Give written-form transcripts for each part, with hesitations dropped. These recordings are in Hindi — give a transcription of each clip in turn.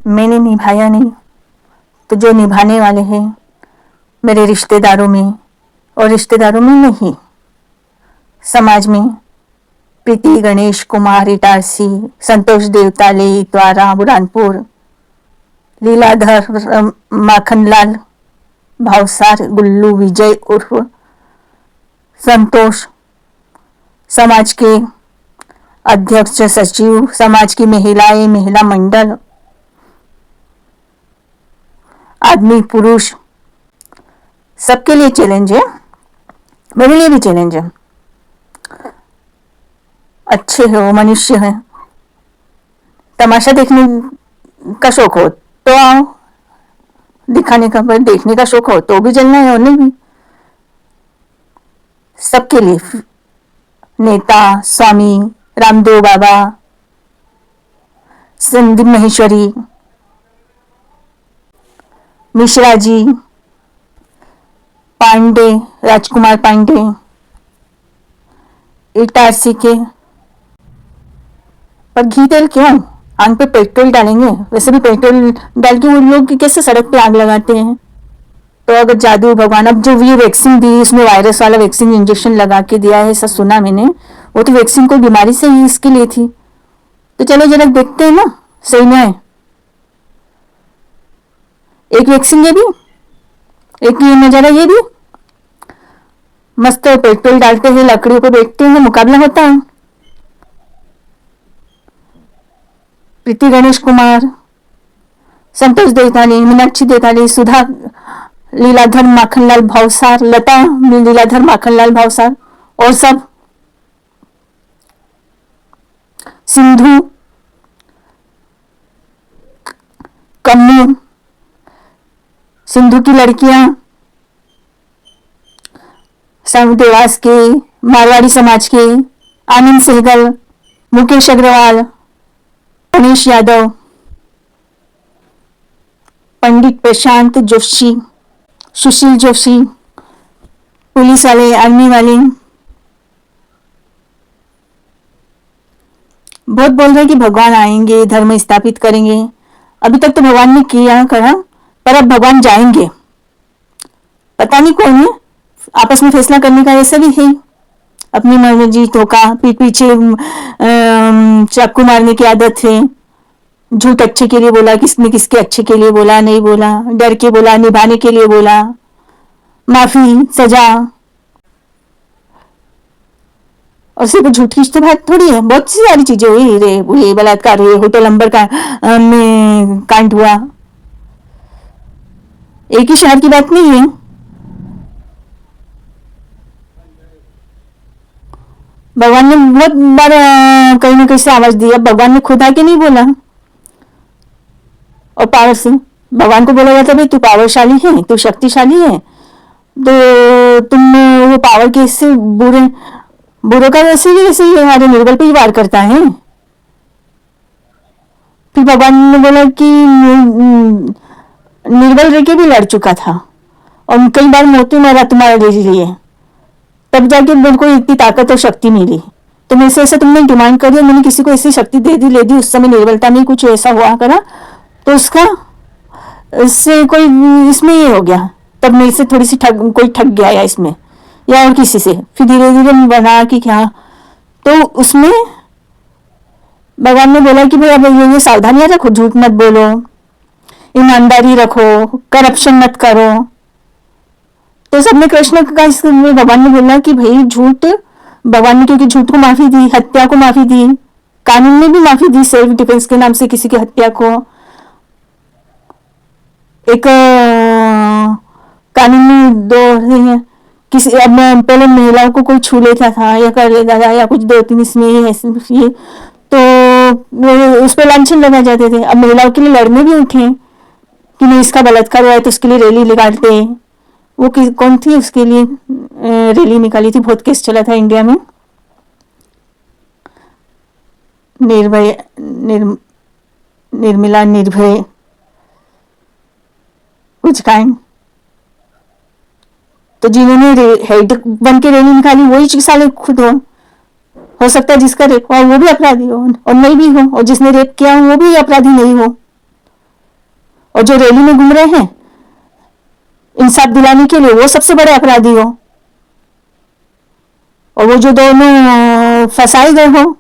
मैंने निभाया नहीं, तो जो निभाने वाले हैं मेरे रिश्तेदारों में, और रिश्तेदारों में नहीं, समाज में, प्रीति गणेश कुमार इटारसी, संतोष देवताले द्वारा बुरहानपुर, लीलाधर माखनलाल भावसार गुल्लू विजय उर्फ संतोष, समाज के अध्यक्ष सचिव, समाज की महिलाएं, महिला मंडल, आदमी पुरुष, सबके लिए चैलेंज है, मेरे लिए भी चैलेंज है। अच्छे हो, मनुष्य है, तमाशा देखने का शौक हो तो आओ, दिखाने का, पर देखने का शौक हो तो भी जलना है, उन्हें भी, सबके लिए। नेता, स्वामी रामदेव बाबा, संदीप महेश्वरी, मिश्रा जी, पांडे, राजकुमार पांडे, इटारसी के। पर घी तेल क्यों? आग पे पेट्रोल डालेंगे, वैसे भी पेट्रोल डाल के वो लोग कैसे सड़क पे आग लगाते हैं। तो अगर जादू भगवान, अब जो ये वैक्सीन दी, इसमें वायरस वाला वैक्सीन इंजेक्शन लगा के दिया है, ऐसा सुना मैंने, वो तो वैक्सीन कोई बीमारी से ही इसके लिए थी। तो चलो जरा देखते हैं ना, सही में है। एक वैक्सीन ये भी, एक ये नजारा ये भी, मस्त पेट्रोल डालते हैं, लकड़ियों पे बैठते हैं, मुकाबला होता है। प्रीति गणेश कुमार, संतोष देवतानी, मीनाक्षी देवतानी, सुधा, लीलाधर माखनलाल भावसार, लता लीलाधर माखनलाल भावसार, और सब, सिंधु, कन्नू, सिंधु की लड़कियां, देवास के, मारवाड़ी समाज के, आनंद सहगल, मुकेश अग्रवाल, गणेश यादव, पंडित प्रशांत जोशी, सुशील जोशी, पुलिस वाले, आर्मी वाले, बहुत बोल रहे कि भगवान आएंगे, धर्म स्थापित करेंगे। अभी तक तो भगवान ने किया करा, पर अब भगवान जाएंगे, पता नहीं कौन है, आपस में फैसला करने का ऐसा भी है। अपनी मर्जी धोखा, पीछे चाकू मारने की आदत है, झूठ अच्छे के लिए बोला, किसने किसके अच्छे के लिए बोला, नहीं बोला, डर के बोला, निभाने के लिए बोला, माफी, सजा, और सिर्फ झूठ की तो बात थोड़ी है, बहुत सी सारी चीजें हुई, रे बलात्कार हुए, होटल नंबर का में कांड हुआ, एक ही शहर की बात नहीं है। भगवान ने बहुत बार कहीं ना कहीं से आवाज दी, अब भगवान ने खुद आके नहीं बोला, और पावर से भगवान को बोला जाता है भाई तू पावरशाली है, तू शक्तिशाली है, तो तुम वो पावर के इससे बुरे का वैसे ही हमारे निर्बल पे ही वार करता है। फिर भगवान ने बोला कि निर्बल रह के भी लड़ चुका था, और कई बार मोती मारा तुम्हारे लिए, तब जाके मेरे को इतनी ताकत और शक्ति मिली। तो मेरे से ऐसा तुमने डिमांड करी, मैंने किसी को ऐसी शक्ति दे दी, ले दी, उस समय निर्बलता में कुछ ऐसा हुआ करा, तो उसका इससे कोई इसमें ये हो गया, तब मेरे से थोड़ी सी कोई ठग गया या इसमें या और किसी से, फिर धीरे धीरे बना कि क्या, तो उसमें भगवान ने बोला कि भाई अब ये सावधानियां रखो, झूठ मत बोलो, ईमानदारी रखो, करप्शन मत करो। तो सबने कृष्ण का इसमें भगवान ने बोला कि भाई झूठ, भगवान ने क्योंकि झूठ को माफी दी, हत्या को माफी दी, कानून ने भी माफी दी, सेल्फ डिफेंस के नाम से किसी की हत्या को, एक कानून में दो किसी, अब पहले महिलाओं को कोई छू लेता था या कर लेता था या कुछ 2-3 इसमें ये, तो उस पर लांछन लगाए जाते थे। अब महिलाओं के लिए लड़ने भी उठे कि नहीं इसका बलात्कार हुआ है तो उसके लिए रैली निकालते, वो कौन थी उसके लिए रैली निकाली थी, बहुत केस चला था इंडिया में, निर्भय निर्मला निर्भय कुछ काइंड, तो जिन्होंने हेड बन के रैली निकाली वही साले खुद हो सकता है जिसका रेप हुआ वो भी अपराधी हो और नहीं भी हो, और जिसने रेप किया वो भी अपराधी नहीं हो। और जो रैली में घूम रहे हैं इंसाफ दिलाने के लिए वो सबसे बड़े अपराधी हो, और वो जो दोनों फंसाए गए हो,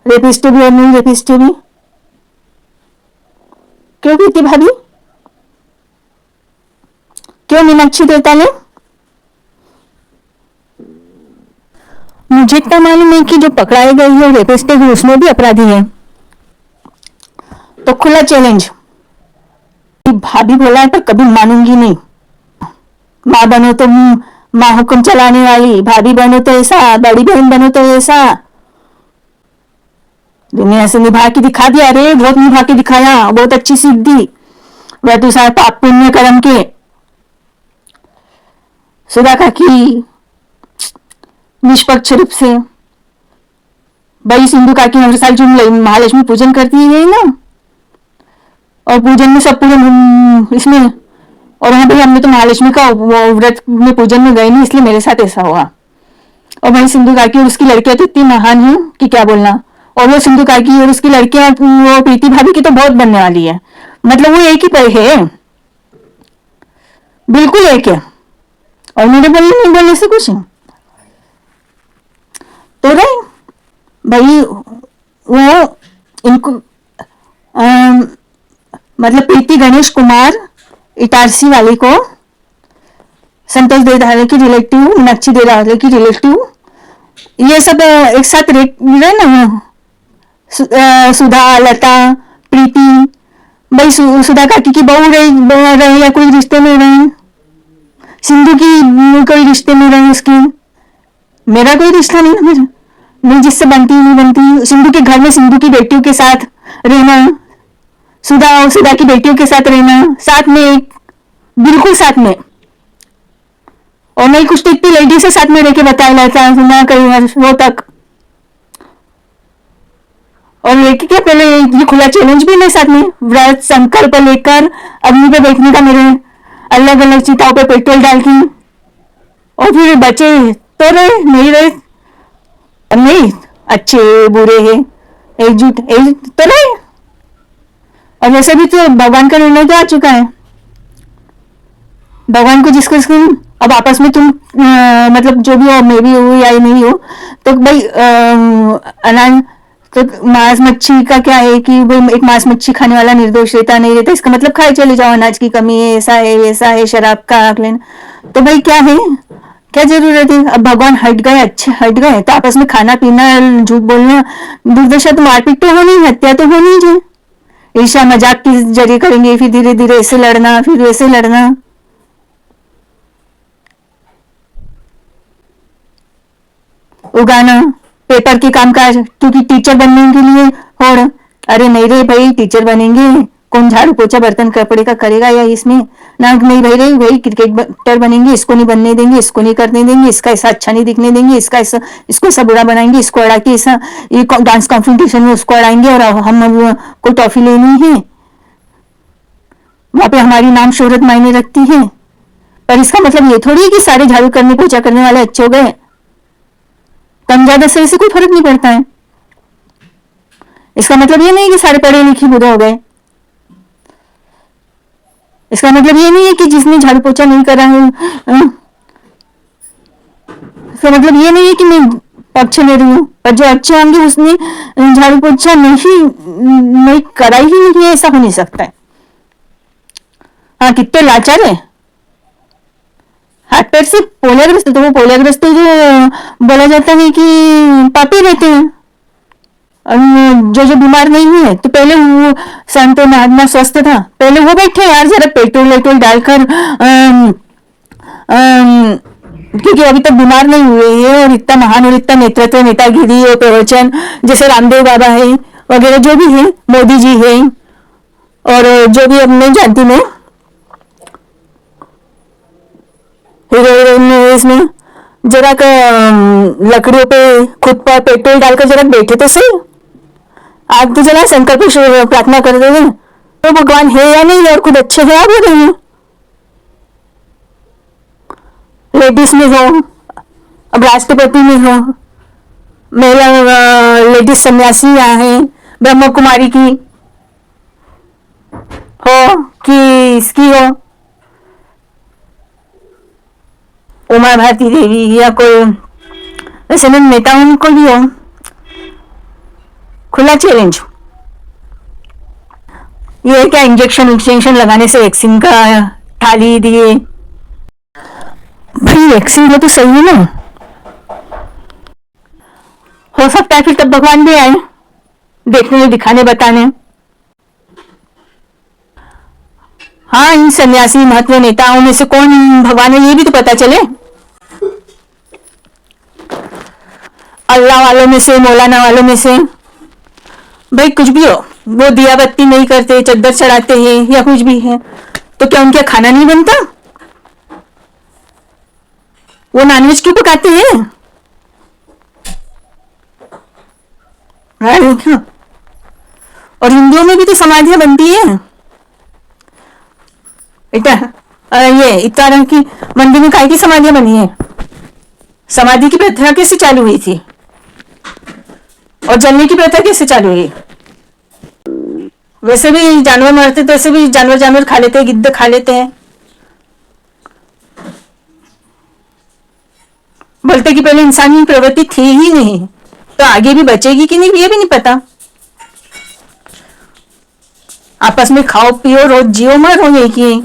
रेपिस्ट भी और नहीं रेपिस्ट भी। क्यों प्रीति भाभी, क्यों मीनाक्षी देवताले? मुझे इतना मालूम है कि जो पकड़ाए गए हैं रेपिस्ट है उसमें भी अपराधी है। तो खुला चैलेंज, भाभी बोला है पर कभी मानूंगी नहीं। माँ बनो तो माँ हुक्म चलाने वाली, भाभी बनो तो ऐसा, बड़ी बहन बनो तो ऐसा। दुनिया से निभा के दिखा दिया रे, बहुत निभा के दिखाया, बहुत अच्छी सीख दी। वह तो सारा पाप पुण्य कर्म के। सुधा काकी निष्पक्ष रूप से, भाई सिंधु काकी हर साल जो महालक्ष्मी पूजन करती है ना, और पूजन में सब पूरे इसमें, और हाँ भाई हमने तो महालक्ष्मी का व्रत में पूजन में गए नहीं, इसलिए मेरे साथ ऐसा हुआ। और भाई सिंधु काकी और उसकी लड़कियां तो इतनी महान है कि क्या बोलना। और वो सिंधु काकी और उसकी लड़कियां, वो प्रीति भाभी की तो बहुत बनने वाली है, मतलब वो एक ही पर है, बिल्कुल एक है। और मेरे बोलने नहीं बोलने से कुछ तो रहे भाई, वो इनको मतलब प्रीति गणेश कुमार इटारसी वाली को, संतोष देदारे की रिलेटिव, मीनाक्षी देदारे की रिलेटिव, ये सब एक साथ रहे ना, सुधा, लता, प्रीति। भाई सुधा काकी की बहू रहे या कोई रिश्ते में रहे, सिंधु की कोई रिश्ते में रहे, उसकी मेरा कोई रिश्ता नहीं ना, मैं जिससे बनती नहीं बनती। सिंधु के घर में सिंधु की बेटियों के साथ रहना, सुधा और सुधा की बेटियों के साथ रहना, साथ में, बिल्कुल साथ में। और नहीं कुछ तो इतनी लेडी से साथ में रह के बताया जाता सुना कहीं वो तक। और लेके क्या पहले ये खुला चैलेंज भी नहीं साथ में, व्रत संकल्प लेकर अग्नि पे बैठने का, मेरे अलग अलग चिताओं पे पेट्रोल डाल की, और फिर बचे तो रहे नहीं रहे नहीं, अच्छे बुरे है एकजुट तो रहे। और वैसे भी तो भगवान का निर्णय तो आ चुका है, भगवान को जिसको अब आपस में तुम मतलब जो भी हो, मैं भी हो या नहीं हो, तो भाई अनाज तो मांस मच्छी का क्या है कि भाई एक मांस मच्छी खाने वाला निर्दोष रहता नहीं रहता, इसका मतलब खाए चले जाओ, अनाज की कमी है, ऐसा है वैसा है, शराब का आंक लेना, तो भाई क्या है, क्या जरूरत है। अब भगवान हट गए, अच्छे हट गए तो आपस में खाना पीना, झूठ बोलना, दुर्दशा तो मारपीट तो होनी, हत्या तो होनी ही, ईर्ष्या मजाक के जरिए करेंगे, फिर धीरे धीरे ऐसे लड़ना, फिर वैसे लड़ना। उगाना पेपर के कामकाज, क्योंकि टीचर बनने के लिए होड़, अरे नहीं रे भाई टीचर बनेंगे, कौन झाड़ू पोछा बर्तन कपड़े का करेगा या इसमें ना, नहीं भाई रे भाई क्रिकेटर बनेंगे, इसको नहीं बनने देंगे, इसको नहीं करने देंगे, इसका ऐसा अच्छा नहीं दिखने देंगे, इसका ऐसा, इसको ऐसा बुरा बनाएंगे, इसको अड़ा के ऐसा, ये डांस कॉम्पिटिशन में उसको अड़ाएंगे और हम कोई टॉफी लेनी है, वहां पे हमारी नाम शोहरत मायने रखती है। पर इसका मतलब ये थोड़ी है कि सारे झाड़ू करने पोछा करने वाले अच्छे हो गए, कम ज्यादा से कोई फर्क नहीं पड़ता है। इसका मतलब ये नहीं कि सारे पढ़े लिखे बुरे हो गए, इसका मतलब ये नहीं है कि जिसने झाड़ू पोछा नहीं करा है, इसका मतलब ये नहीं है कि मैं पक्ष ले रही हूँ, पर जो अच्छे होंगे उसने झाड़ू पोछा नहीं करा ही नहीं, ऐसा हो नहीं सकता है। हाँ कितने लाचार है, हाथ पैर से पोलियाग्रस्त, तो वो पोलियाग्रस्त जो बोला जाता है कि पापी रहते हैं, जो बीमार नहीं हुए, तो पहले वो संतो महात्मा स्वस्थ था, पहले वो बैठे यार जरा पेट्रोल वेट्रोल डालकर, क्योंकि अभी तक बीमार नहीं हुए हैं, और इतना महान और इतना नेतृत्व, नेतागिरी और प्रवचन, जैसे रामदेव बाबा है वगैरह जो भी है, मोदी जी है, और जो भी अब मैं जानती हूँ हीरो इसमें जरा लकड़ियों पे खुद पर पेट्रोल डालकर जरा बैठे तो सही, आप तो जरा संकल्प प्रार्थना कर देंगे तो भगवान है या नहीं, और खुद अच्छे है आप हो रही हैं। लेडीज में हो, अब राष्ट्रपति में हो, महिला लेडीज सन्यासी यहाँ है, ब्रह्म कुमारी की इसकी हो, उमा भारती देवी, या कोई वैसे में नेताओं को भी हो, खुला चैलेंज। ये क्या इंजेक्शन इंजेक्शन लगाने से वैक्सीन का थाली दिए? भाई वैक्सीन में तो सही है ना, हो सकता है फिर तब भगवान भी आए देखने दिखाने बताने। हाँ, इन सन्यासी महत्व नेताओं में से कौन भगवान है ये भी तो पता चले। अल्लाह वालों में से, मौलाना वालों में से, भाई कुछ भी हो, वो दिया बत्ती नहीं करते, चद्दर चढ़ाते हैं या कुछ भी है, तो क्या उनके खाना नहीं बनता? वो नॉनवेज क्यों पकाते हैं? और हिंदुओं में भी तो समाधियां बनती है। ये इतना की मंदिर में काय की समाधियां बनी है? समाधि की प्रथा कैसे चालू हुई थी और जलने की प्रथा कैसे चालू हुई? वैसे भी जानवर मरते तो ऐसे भी जानवर जानवर खा लेते हैं, गिद्ध खा लेते हैं। बोलते कि पहले इंसानी प्रवृत्ति थी ही नहीं, तो आगे भी बचेगी कि नहीं ये भी नहीं पता। आपस में खाओ पियो रोज जियो मरो नहीं कि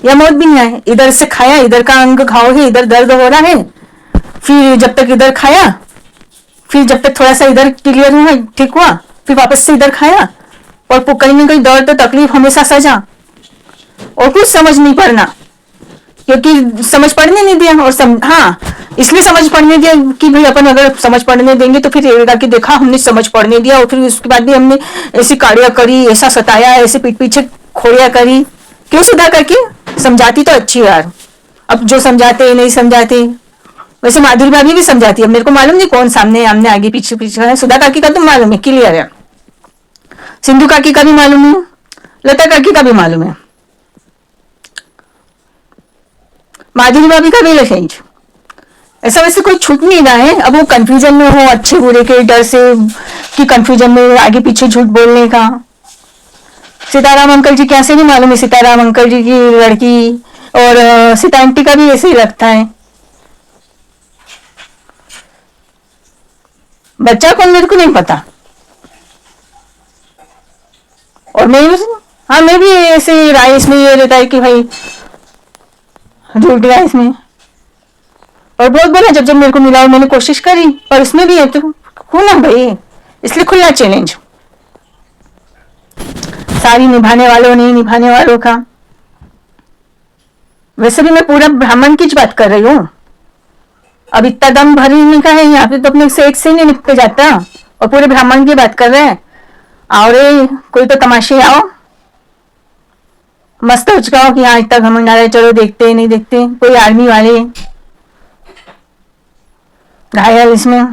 या मौत भी नहीं आए। इधर से खाया, इधर का अंग घाव है, इधर दर्द हो रहा है, फिर जब तक इधर खाया, फिर जब तक थोड़ा सा इधर क्लियर हुआ, ठीक हुआ, फिर वापस से इधर खाया, और कहीं ना कहीं दर्द तकलीफ हमेशा सजा, और कुछ समझ नहीं पड़ना, क्योंकि समझ पड़ने नहीं दिया। और हाँ, इसलिए समझ पड़ने दिया कि भाई अपन अगर समझ पड़ने देंगे तो फिर रहेगा कि देखा हमने समझ पड़ने दिया, और फिर उसके बाद भी हमने ऐसी काड़िया करी, ऐसा सताया, ऐसे पीठ पीछे खोड़िया करी, क्यों सुधा करके? समझाती तो अच्छी यार, अब जो समझाते नहीं समझाते। वैसे माधुरी भाभी भी समझाती है, मेरे को मालूम नहीं कौन सामने आमने आगे पीछे पीछे है। सुधा काकी का तो मालूम है, क्लियर है। सिंधु काकी का भी मालूम है, लता काकी का भी मालूम है, माधुरी भाभी का भी लखेंज। ऐसा वैसे कोई छूट नहीं रहा है। अब वो कंफ्यूजन में हो, अच्छे बुरे के डर से कि कंफ्यूजन में आगे पीछे झूठ बोलने का। सीताराम अंकल जी कैसे नहीं मालूम है, सीताराम अंकल जी की लड़की, और सीता आंटी का भी ऐसे ही लगता है। बच्चा कौन मेरे को नहीं पता। और मैं हाँ, मैं भी ऐसे राइस में ये रहता है कि भाई झूठ राइस में, और बहुत बोला जब जब मेरे को मिला और मैंने कोशिश करी, और उसमें भी है तो खुला भाई, इसलिए खुला चैलेंज सारी निभाने वालों नहीं निभाने वालों का। वैसे भी मैं पूरा ब्राह्मण की बात कर रही हूँ। अब इतना दम भरने का है यहाँ पे तो अपने से एक से नहीं निपट जाता, और पूरे ब्राह्मण की बात कर रहे हैं। आओ रे, कोई तो तमाशे आओ, मस्त उचकाओ कि हाँ इतना घमंड आ रहा है, चलो देखते नहीं देखते। कोई आर्मी वाले घायल, इसमें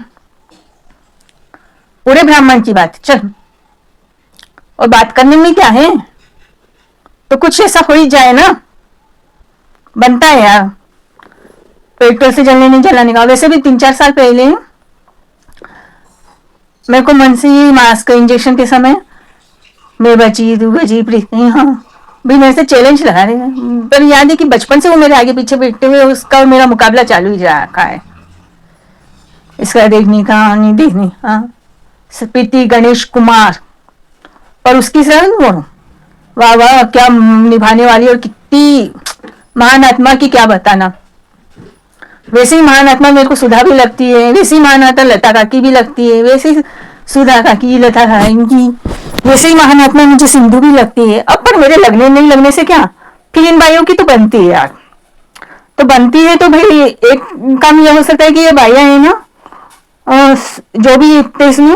पूरे ब्राह्मण की बात चल। और बात करने में क्या है, तो कुछ ऐसा हो ही जाए ना, बनता है यार। पेट्रोल से जलने नहीं जलाने का। वैसे भी 3-4 साल पहले मेरे को मन से ही मास्क का इंजेक्शन के समय मैं बची तू बची प्रीति, हाँ भी मेरे से चैलेंज लगा रहे हैं। पर याद है कि बचपन से वो मेरे आगे पीछे बैठते हुए उसका और मेरा मुकाबला चालू ही रखा है, इसका देखने का नहीं देखने। हाँ, प्रीति गणेश कुमार, और उसकी सर वाह वाह क्या निभाने वाली, और कितनी महान आत्मा की क्या बताना। वैसे ही महान आत्मा मेरे को सुधा भी लगती है, वैसे ही महान आत्मा लता काकी भी लगती है, वैसे ही सुधा काकी लता काकी, वैसे ही महान आत्मा मुझे सिंधु भी लगती है। अब पर मेरे लगने नहीं लगने से क्या, फिर इन भाइयों की तो बनती है यार, तो बनती है। तो भाई एक काम यह हो सकता है कि ये भाइयां है ना, जो भी इसमें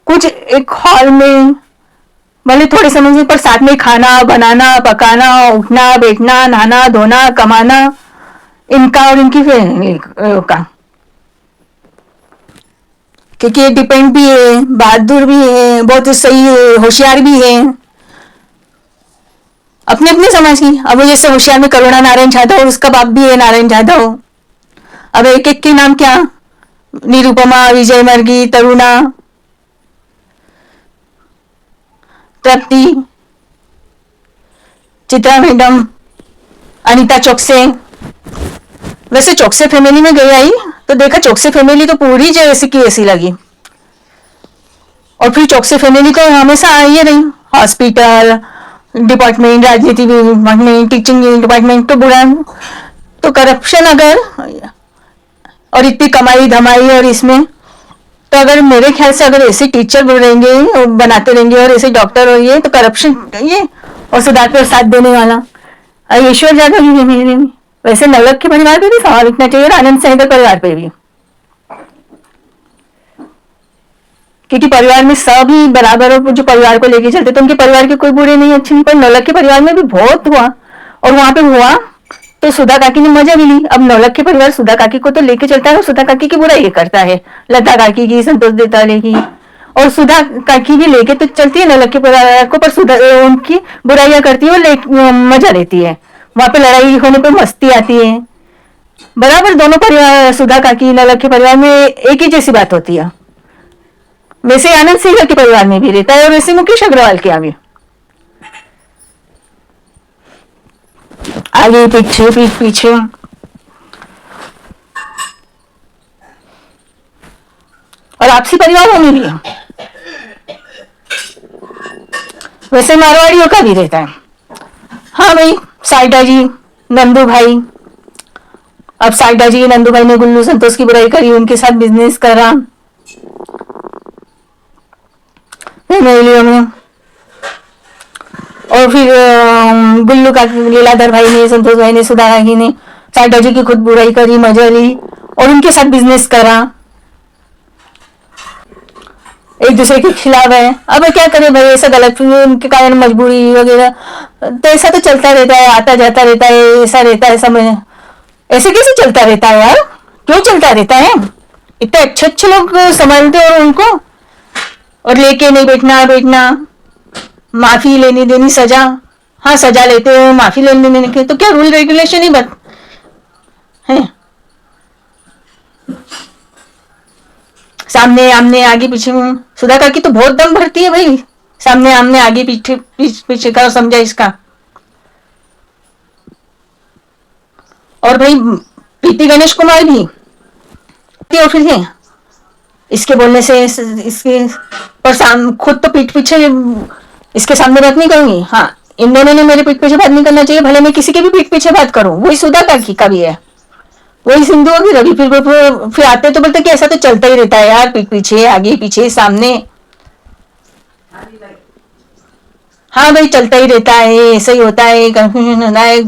कुछ एक हॉल में भले थोड़े समय से, पर साथ में खाना बनाना पकाना उठना बैठना नहाना धोना कमाना, इनका और इनकी का, क्योंकि ये डिपेंड भी है, बहादुर भी है, बहुत सही है, होशियार भी है अपने अपने समाज की। अब जैसे होशियार में करुणा नारायण यादव, उसका बाप भी है नारायण यादव। अब एक एक के नाम क्या, निरुपमा, विजय मर्गी, तरुणा, तृप्ति, चित्रा मैडम, अनीता चौकसे। वैसे चौकसे फैमिली में गई आई तो देखा चौकसे फैमिली तो पूरी जैसी की ऐसी लगी। और फिर चौकसे फैमिली तो हमेशा आई रही, हॉस्पिटल डिपार्टमेंट, राजनीति डिपार्टमेंट, टीचिंग डिपार्टमेंट तो बुरा, तो करप्शन अगर, और इतनी कमाई धमाई, और इसमें तो अगर मेरे ख्याल से अगर ऐसे टीचर रहेंगे और बनाते रहेंगे और ऐसे डॉक्टर और ये तो करप्शन ये, और सिद्धार्थ पर साथ देने वाला ईश्वर जादव भी मेरे में। वैसे नवलख के परिवार पे भी सवाल उठना चाहिए और आनंद सहगल परिवार पे भी, क्योंकि परिवार में सभी बराबर, और जो परिवार को लेके चलते तो उनके परिवार के कोई बुरे नहीं अच्छे नहीं, पर नौलख के परिवार में भी बहुत हुआ। और वहां पे हुआ तो सुधा काकी ने मजा भी ली। अब नौलख के परिवार सुधा काकी को तो लेके चलता है और सुधा काकी की बुराई करता है, लता काकी की, संतोष देताले की, और सुधा काकी भी लेके तो चलती है नौलख के परिवार को, पर सुधा उनकी बुराइयां करती है और मजा लेती है। वहां पे लड़ाई होने पे मस्ती आती है। बराबर दोनों परिवार, सुधा काकी नौलख के परिवार में एक ही जैसी बात होती है। वैसे आनंद सिंह के परिवार में भी रहता है और वैसे मुकेश अग्रवाल के यहाँ भी, आगे पीछे पीठ पीछे। और आपसी परिवारों में भी है। वैसे मारवाड़ियों का भी रहता है। हाँ भाई, साइडा जी, नंदू भाई, अब साइडा जी नंदू भाई ने गुल्लू संतोष की बुराई करी, उनके साथ बिजनेस करा में, और फिर गुल्लू का लीलाधर भाई ने, संतोष भाई ने, सुधा काकी ने साइडा जी की खुद बुराई करी, मजा ली और उनके साथ बिजनेस करा, एक दूसरे के खिलाफ है। अब क्या करे भाई, ऐसा गलत उनके कारण मजबूरी वगैरह, तो ऐसा तो चलता रहता है, आता जाता रहता है, ऐसा रहता है समय। ऐसे कैसे चलता रहता है यार, क्यों चलता रहता है? इतने अच्छे अच्छे लोग संभालते और उनको, और लेके नहीं बैठना बैठना, माफी लेनी देनी, सजा, हाँ सजा लेते हो, माफी लेने देने के तो क्या रूल रेगुलेशन ही बत है। सामने आमने आगे पीछे, सुधा काकी तो बहुत दम भरती है भाई, सामने आमने आगे पीछे पीछे का समझा इसका। और भाई प्रीति गणेश कुमार भी फिर है इसके बोलने से, इसके पर खुद तो पीठ पीछे इसके सामने बात नहीं करूंगी। हाँ, इन दोनों ने मेरे पीठ पीछे बात नहीं करना चाहिए, भले मैं किसी के भी पीठ पीछे बात करूं। वही सुधा काकी का भी है, वही सिंधु की रवि, फिर आते तो बोलते कि ऐसा तो चलता ही रहता है यार, पीठ पीछे आगे पीछे सामने। हाँ भाई, चलता ही रहता है, ऐसा ही होता है, कंफ्यूजन होता है।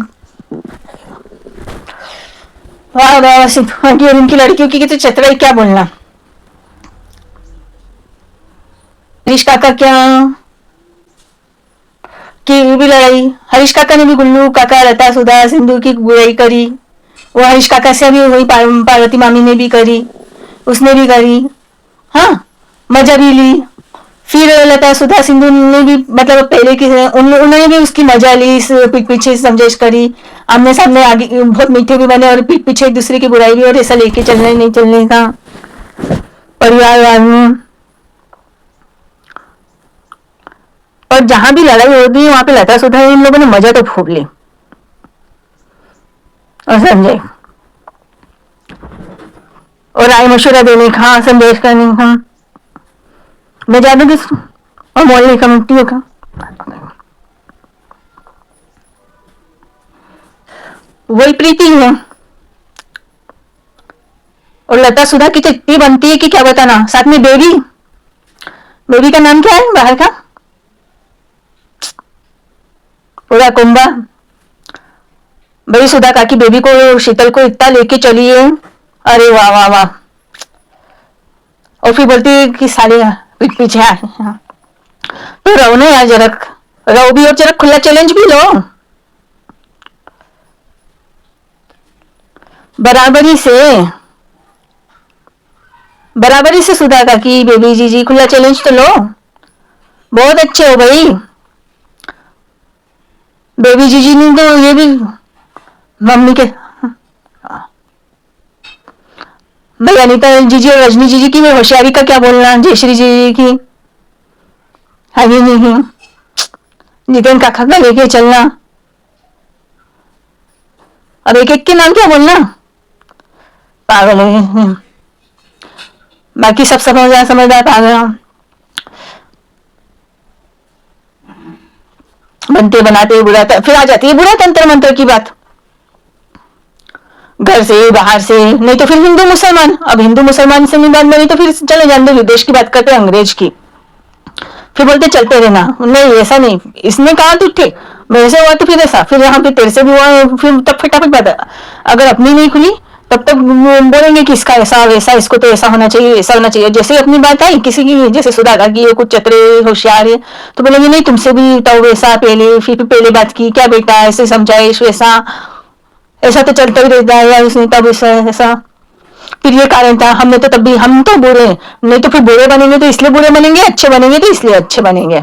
वाह वाह, सिद्धू और उनकी लड़कियों की तो चतुराई क्या बोलना। हरीश काका क्या की भी लड़ाई, हरीश काका ने भी गुल्लू काका, लता, सुधा, सिंधु की बुराई करी। वो हरीश काका से भी वही पार्वती मामी ने भी करी, उसने भी करी, हाँ मजा भी ली। फिर लता, सुधा, सिंधु ने भी, मतलब पहले की उन्होंने भी उसकी मजा ली, पीठ पीछे समझाइश करी, आमने सामने आगे बहुत मीठे भी बने और पीठ पीछे एक दूसरे की बुराई भी, और ऐसा लेके चलने नहीं चलने का परिवार में। और जहां भी लड़ाई होती है वहां पे लता, सुधा, इन लोगों ने मजा तो खूब ली और संजय, और राय मशुरा देने का, संदेश करने का, मैं ज्यादा भी, और मोहल्ले कमेटियों का। वही प्रीति है। और लता सुधा की तो इतनी बनती है कि क्या बताना। साथ में बेबी, बेबी का नाम क्या है बाहर का, पूरा कुंभा भाई। सुधा काकी बेबी को, शीतल को इतना लेके चली है, अरे वाह वाह वाह। और फिर बोलती है कि साले पीठ पीछे आ, तो रहो ना यार, जरा रहो भी और जरा खुला चैलेंज भी लो, बराबरी से सुधा काकी, बेबी जी खुला चैलेंज तो लो। बहुत अच्छे हो भाई। बेबी जी ने तो ये भी मम्मी के भाई, अनीता जीजी और रजनी जीजी की होशियारी का क्या बोलना, जयश्री जी की, हाँ जी नहीं, जितेन काका का लेके चलना, अब एक एक के नाम क्या बोलना, पागल है। बाकी सब समझदार समझदार पागल बनते बनाते बुरा फिर आ जाती है बुरा तंत्र मंत्र की बात, घर से बाहर से, नहीं तो फिर हिंदू मुसलमान। अब हिंदू मुसलमान से नहीं बात बनी तो फिर चले जाते विदेश की बात करते, अंग्रेज की। फिर बोलते चलते रहना, नहीं ऐसा नहीं, इसने कहा तो ठीक, मेरे से हुआ तो फिर ऐसा, फिर यहाँ पे तेरे से भी हुआ, फिर तब फटाफट बात। अगर अपनी नहीं खुली तब तक बोलेंगे कि इसका ऐसा वैसा, इसको तो ऐसा होना चाहिए ऐसा होना चाहिए। जैसे अपनी बात आई किसी की, जैसे सुधाकर की कुछ चतरे होशियार है तो बोलेंगे नहीं तुमसे भी तो वैसा पहले, फिर पहले बात की क्या बेटा ऐसे समझाइश वैसा, ऐसा तो चलता ही रहता है, या उसने तब ऐसा ऐसा, फिर ये कारण था, हमने तो तब भी, हम तो बुरे, नहीं तो फिर बुरे बनेंगे तो इसलिए बुरे बनेंगे, अच्छे बनेंगे तो इसलिए अच्छे बनेंगे।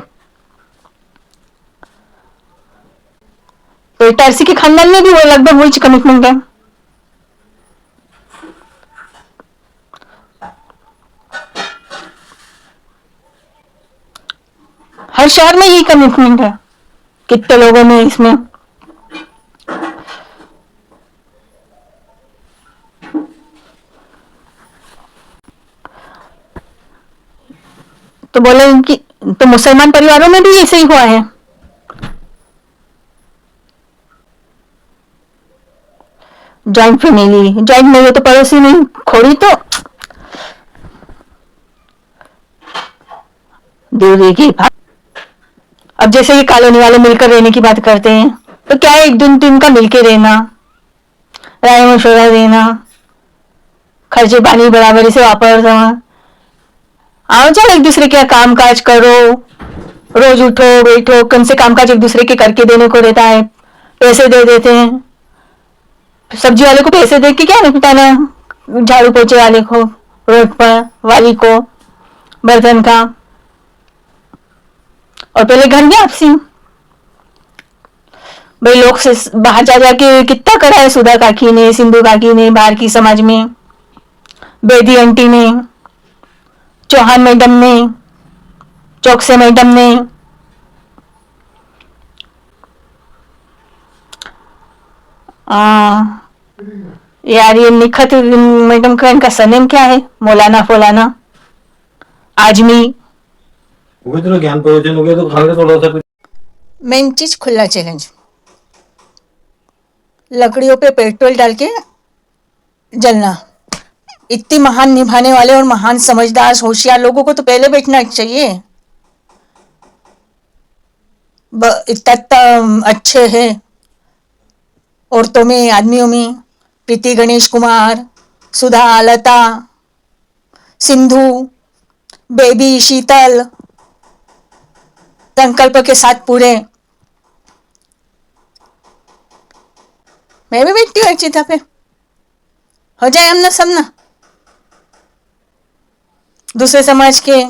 तो टर्सी के खानदान में भी वो लगभग वही कमिटमेंट है। हर शहर में यही कमिटमेंट है, कितने लोगों में इसमें। तो बोले कि तो मुसलमान परिवारों में भी ऐसे ही हुआ है। जॉइंट फैमिली, जॉइंट नहीं हो तो पड़ोसी नहीं खोड़ी तो दूरी की बात। अब जैसे ये कॉलोनी वाले मिलकर रहने की बात करते हैं तो क्या है, एक दिन दिन का मिलकर रहना, राय मशवरा देना, खर्चे पानी बराबरी से वापर, आओ जाओ एक दूसरे के काम काज करो, रोज उठो बैठो, कम से काम काज एक दूसरे के करके देने को रहता है, पैसे दे देते हैं। सब्जी वाले को पैसे दे के क्या निपटाना, झाड़ू पोछे वाले को, रोड पर वाली को, बर्तन का, और पहले घर में आपसी। भाई लोग से बाहर जा जाके कितना करा है, सुधा काकी ने, सिंधु काकी ने, बाहर की समाज में, बेदी आंटी ने, चौहान मैडम ने, चौकसे मैडम ने, यार ये निखत मैडम का इनका सरनेम क्या है, मौलाना फोलाना आजमी। ज्ञान प्रवचन हो गया तो खाने थोड़ा सा। मेन चीज खुला चैलेंज, लकड़ियों पे पेट्रोल डाल के जलना। इतनी महान निभाने वाले और महान समझदार होशियार लोगों को तो पहले बैठना चाहिए। इतना अच्छे हैं औरतों में आदमियों में, प्रीति गणेश कुमार, सुधा लता, सिंधु, बेबी शीतल, संकल्प के साथ पूरे। मैं भी बैठती हूँ एक चिता पे, हो जाए हम ना सब ना, दूसरे समाज के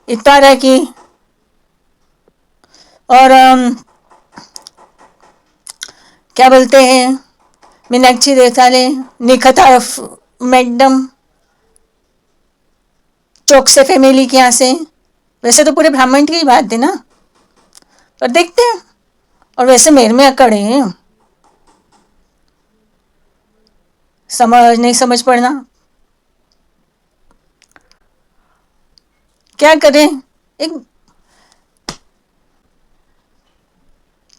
इतना रहा कि, और क्या बोलते हैं, मीनाक्षी देसाई, निखता मैडम, चौकसे फैमिली के यहाँ से, वैसे तो पूरे ब्राह्मण की ही बात है ना, पर देखते हैं। और वैसे मेरे में अकड़ है, समझ नहीं समझ पड़ना, क्या करें। एक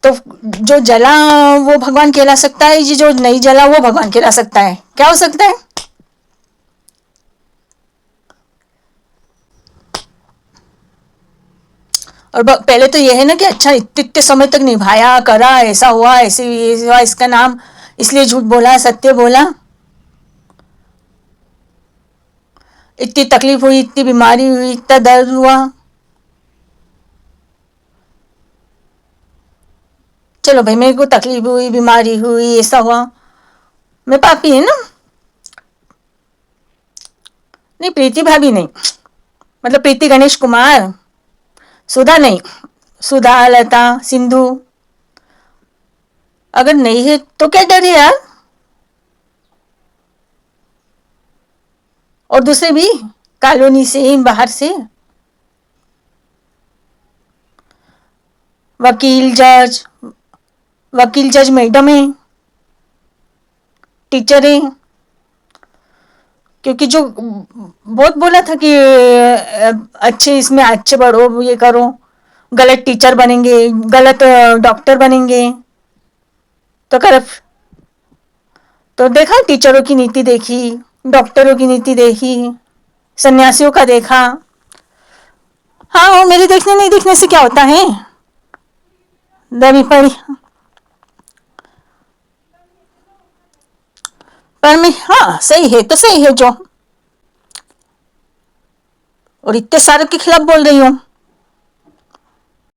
तो जो जला वो भगवान कहला सकता है, ये जो नहीं जला वो भगवान कहला सकता है, क्या हो सकता है। और पहले तो ये है ना कि अच्छा इतने समय तक निभाया करा, ऐसा हुआ ऐसे हुआ, इसका नाम इसलिए झूठ बोला सत्य बोला, इतनी तकलीफ हुई, इतनी बीमारी हुई, इतना दर्द हुआ, चलो भाई मेरे को तकलीफ हुई, बीमारी हुई, ऐसा हुआ, मैं पापी है ना। नहीं प्रीति भाभी नहीं, मतलब प्रीति गणेश कुमार, सुधा नहीं, सुधा लता सिंधु, अगर नहीं है तो क्या डर है यार। और दूसरे भी कॉलोनी से बाहर से, वकील जज मैडम है, टीचर है। क्योंकि जो बहुत बोला था कि अच्छे इसमें अच्छे बढ़ो, ये करो, गलत टीचर बनेंगे, गलत डॉक्टर बनेंगे। तो कर तो देखा, टीचरों की नीति देखी, डॉक्टरों की नीति देखी, सन्यासियों का देखा। हाँ, वो मेरे देखने नहीं देखने से क्या होता है, दबी पड़ी। पर मैं, हाँ सही है तो सही है जो, और इतने सारे के खिलाफ बोल रही हूँ।